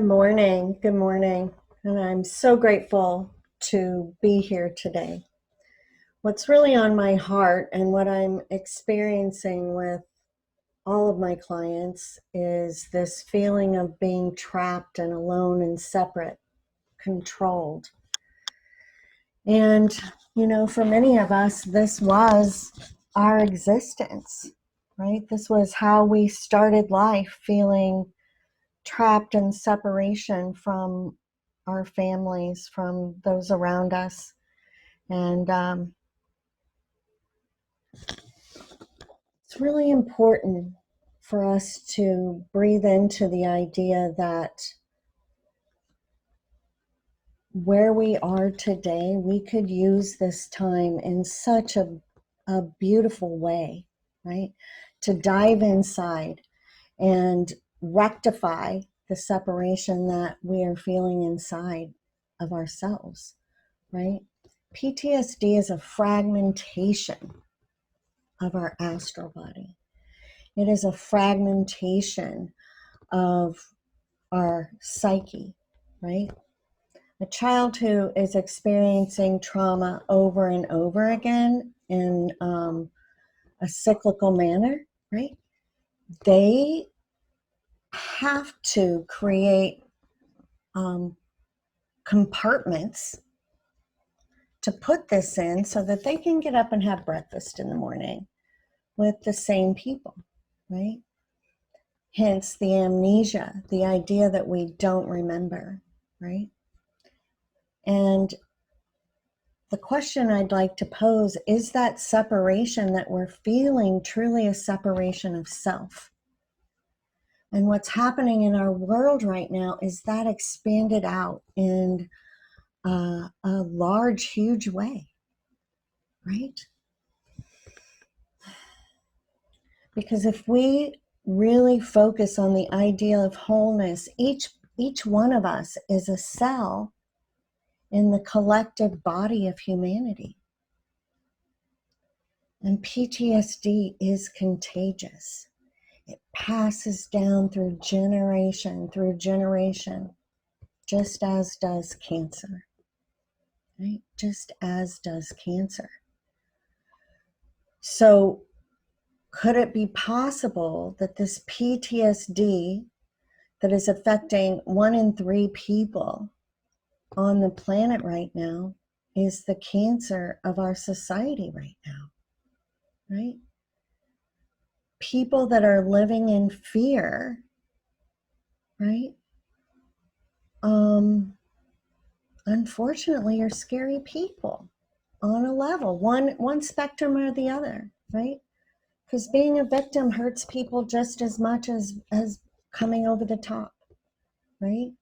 morning. Good morning. And I'm so grateful to be here today. What's really on my heart and what I'm experiencing with all of my clients is this feeling of being trapped and alone and separate, controlled. And, for many of us, this was our existence, right? This was how we started life, feeling trapped in separation from our families, from those around us. And it's really important for us to breathe into the idea that where we are today, we could use this time in such a beautiful way, right? To dive inside and rectify the separation that we are feeling inside of ourselves, right? PTSD is a fragmentation of our astral body. It is a fragmentation of our psyche, right? A child who is experiencing trauma over and over again in a cyclical manner, right? They have to create compartments to put this in so that they can get up and have breakfast in the morning with the same people, right? Hence the amnesia, the idea that we don't remember, right? And the question I'd like to pose is that separation that we're feeling truly a separation of self? And what's happening in our world right now is that expanded out in a large, huge way, right? Because if we really focus on the idea of wholeness, each one of us is a cell in the collective body of humanity. And PTSD is contagious. It passes down through generation, just as does cancer, right? Just as does cancer. So could it be possible that this PTSD that is affecting 1 in 3 people on the planet right now is the cancer of our society right now, right? People that are living in fear, right? Unfortunately, are scary people on a level, one spectrum or the other, right? Because being a victim hurts people just as much as coming over the top, right?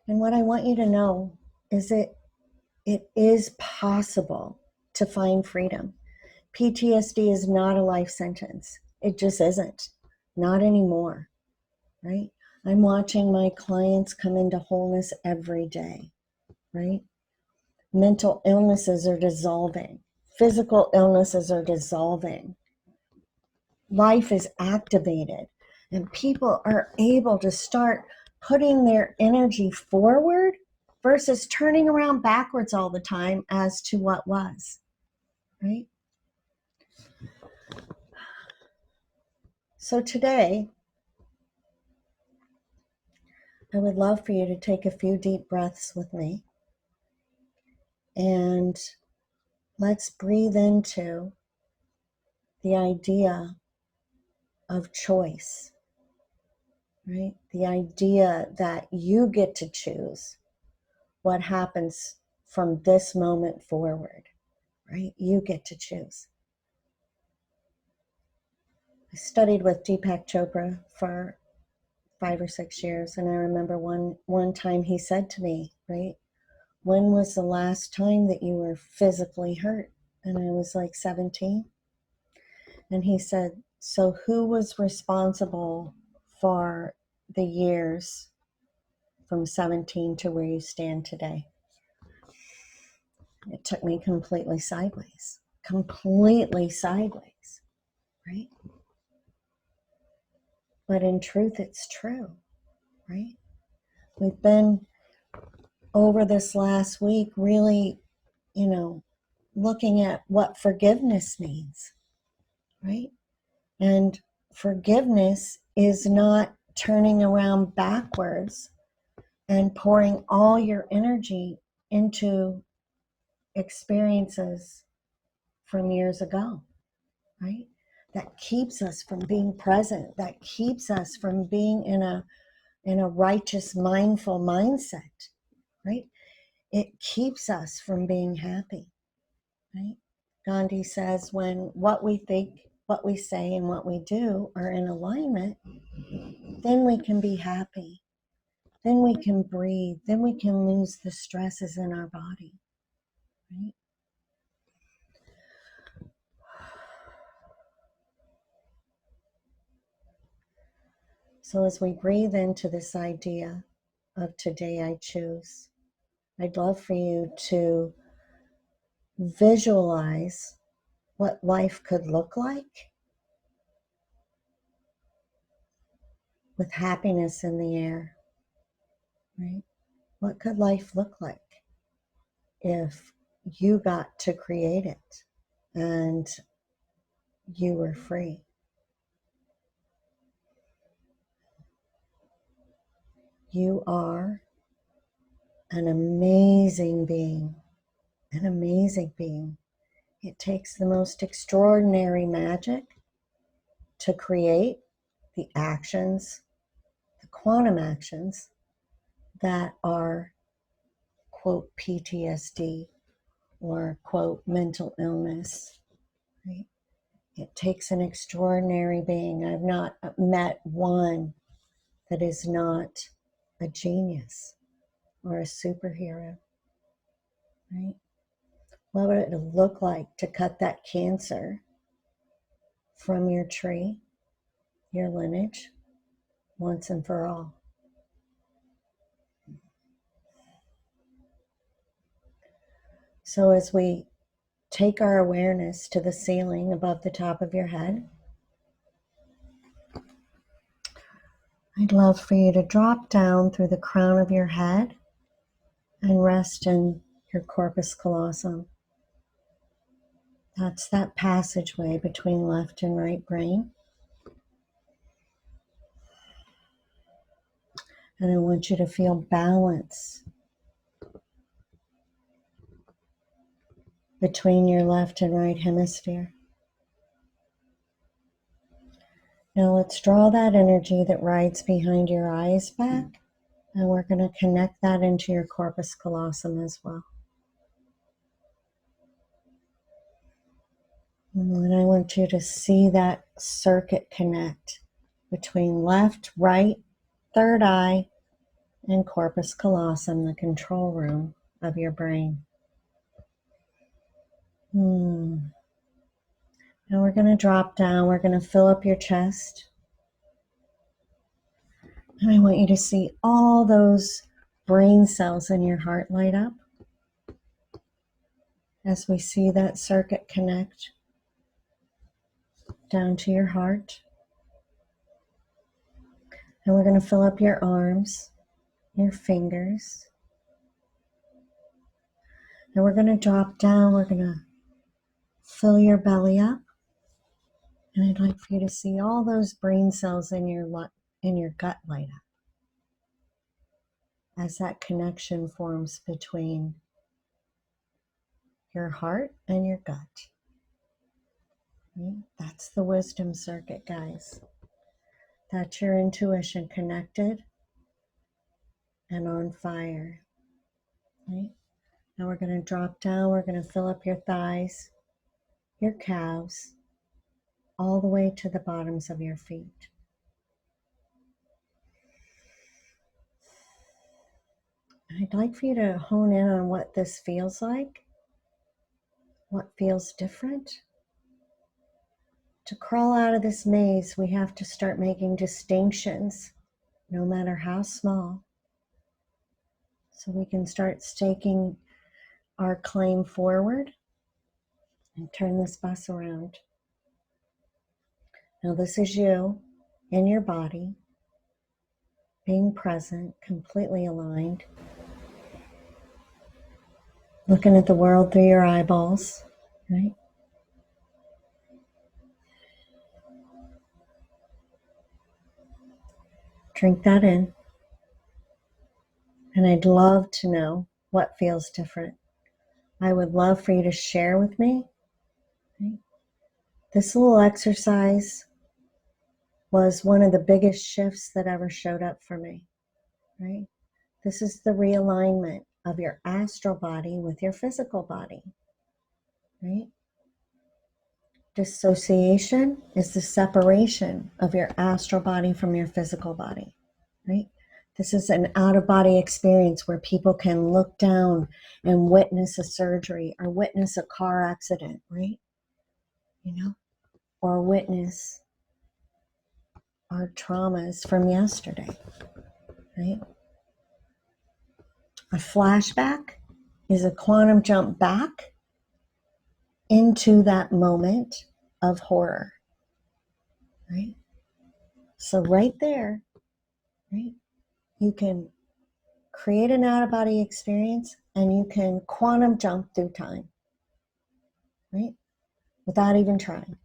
And what I want you to know is it is possible to find freedom. PTSD is not a life sentence. It just isn't. Not anymore, right? I'm watching my clients come into wholeness every day, right? Mental illnesses are dissolving. Physical illnesses are dissolving. Life is activated, and people are able to start putting their energy forward versus turning around backwards all the time as to what was, right? So today, I would love for you to take a few deep breaths with me, and let's breathe into the idea of choice, right? The idea that you get to choose what happens from this moment forward, right? You get to choose. I studied with Deepak Chopra for 5 or 6 years, and I remember one time he said to me, right, when was the last time that you were physically hurt? And I was like 17. And he said, so who was responsible for the years from 17 to where you stand today? It took me completely sideways, right? but in truth, it's true, right? We've been over this last week really, looking at what forgiveness means, right? And forgiveness is not turning around backwards and pouring all your energy into experiences from years ago, right? That keeps us from being present, that keeps us from being in a righteous, mindful mindset, right? It keeps us from being happy, right? Gandhi says when what we think, what we say, and what we do are in alignment, then we can be happy. Then we can breathe. Then we can lose the stresses in our body, right? So as we breathe into this idea of today I choose, I'd love for you to visualize what life could look like with happiness in the air, right? What could life look like if you got to create it and you were free? You are an amazing being, an amazing being. It takes the most extraordinary magic to create the actions, the quantum actions that are, quote, PTSD or, quote, mental illness, right? It takes an extraordinary being. I've not met one that is not a genius or a superhero, right? What would it look like to cut that cancer from your tree, your lineage, once and for all? So as we take our awareness to the ceiling above the top of your head, I'd love for you to drop down through the crown of your head and rest in your corpus callosum. That's that passageway between left and right brain. And I want you to feel balance between your left and right hemisphere. Now let's draw that energy that rides behind your eyes back, and we're going to connect that into your corpus callosum as well. And I want you to see that circuit connect between left, right, third eye, and corpus callosum, the control room of your brain. Now we're going to drop down. We're going to fill up your chest. And I want you to see all those brain cells in your heart light up as we see that circuit connect down to your heart. And we're going to fill up your arms, your fingers. And we're going to drop down. We're going to fill your belly up. And I'd like for you to see all those brain cells in your gut light up as that connection forms between your heart and your gut. That's the wisdom circuit, guys. That's your intuition connected and on fire. Right? Now we're going to drop down. We're going to fill up your thighs, your calves, all the way to the bottoms of your feet. I'd like for you to hone in on what this feels like, what feels different. To crawl out of this maze, we have to start making distinctions, no matter how small, so we can start staking our claim forward and turn this bus around. Now this is you in your body, being present, completely aligned, looking at the world through your eyeballs, right? Drink that in. And I'd love to know what feels different. I would love for you to share with me. Right? This little exercise was one of the biggest shifts that ever showed up for me, right? This is the realignment of your astral body with your physical body, right? Dissociation is the separation of your astral body from your physical body, right? This is an out-of-body experience where people can look down and witness a surgery or witness a car accident, right? You know, or witness our traumas from yesterday, right? A flashback is a quantum jump back into that moment of horror, right? So right there, right, you can create an out-of-body experience and you can quantum jump through time, right? Without even trying,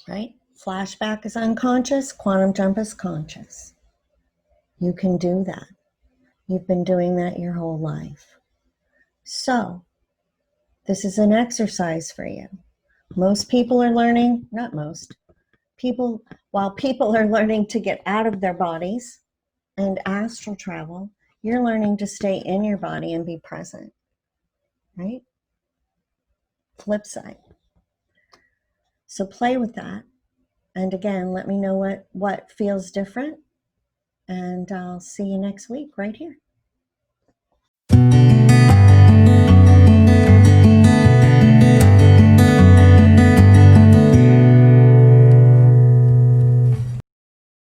right? Flashback is unconscious, quantum jump is conscious. You can do that. You've been doing that your whole life. So, this is an exercise for you. Most people are learning, not most, while people are learning to get out of their bodies and astral travel, you're learning to stay in your body and be present, right? Flip side. So play with that. And again, let me know what feels different. And I'll see you next week right here.